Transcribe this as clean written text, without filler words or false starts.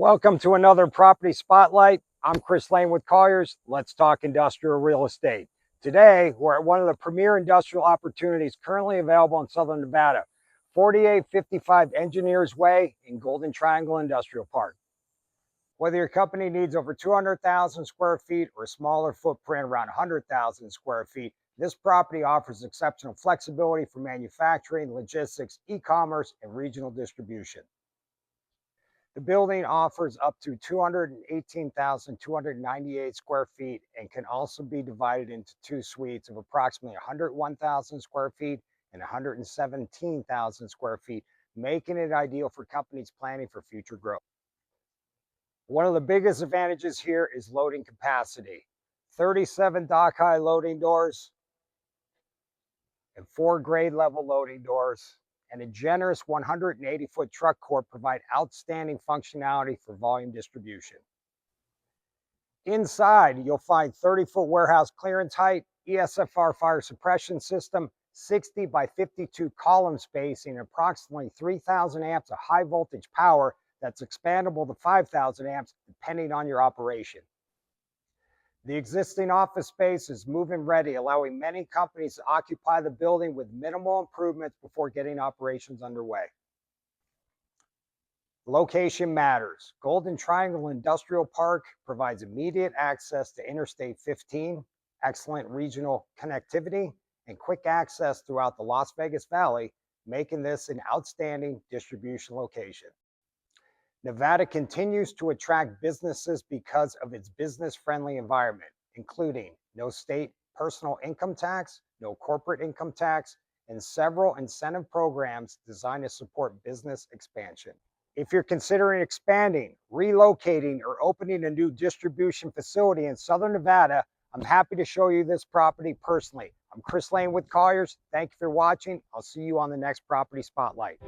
Welcome to another Property Spotlight. I'm Chris Lane with Colliers. Let's talk industrial real estate. Today, we're at one of the premier industrial opportunities currently available in Southern Nevada, 4855 Engineers Way in Golden Triangle Industrial Park. Whether your company needs over 200,000 square feet or a smaller footprint around 100,000 square feet, this property offers exceptional flexibility for manufacturing, logistics, e-commerce, and regional distribution. The building offers up to 218,298 square feet and can also be divided into two suites of approximately 101,000 square feet and 117,000 square feet, making it ideal for companies planning for future growth. One of the biggest advantages here is loading capacity. 37 dock-high loading doors and 4 grade level loading doors, and a generous 180-foot truck court provide outstanding functionality for volume distribution. Inside, you'll find 30-foot warehouse clearance height, ESFR fire suppression system, 60 by 52 column spacing, and approximately 3,000 amps of high voltage power that's expandable to 5,000 amps depending on your operation. The existing office space is move-in ready, allowing many companies to occupy the building with minimal improvements before getting operations underway. Location matters. Golden Triangle Industrial Park provides immediate access to Interstate 15, excellent regional connectivity, and quick access throughout the Las Vegas Valley, making this an outstanding distribution location. Nevada continues to attract businesses because of its business-friendly environment, including no state personal income tax, no corporate income tax, and several incentive programs designed to support business expansion. If you're considering expanding, relocating, or opening a new distribution facility in Southern Nevada, I'm happy to show you this property personally. I'm Chris Lane with Colliers. Thank you for watching. I'll see you on the next Property Spotlight.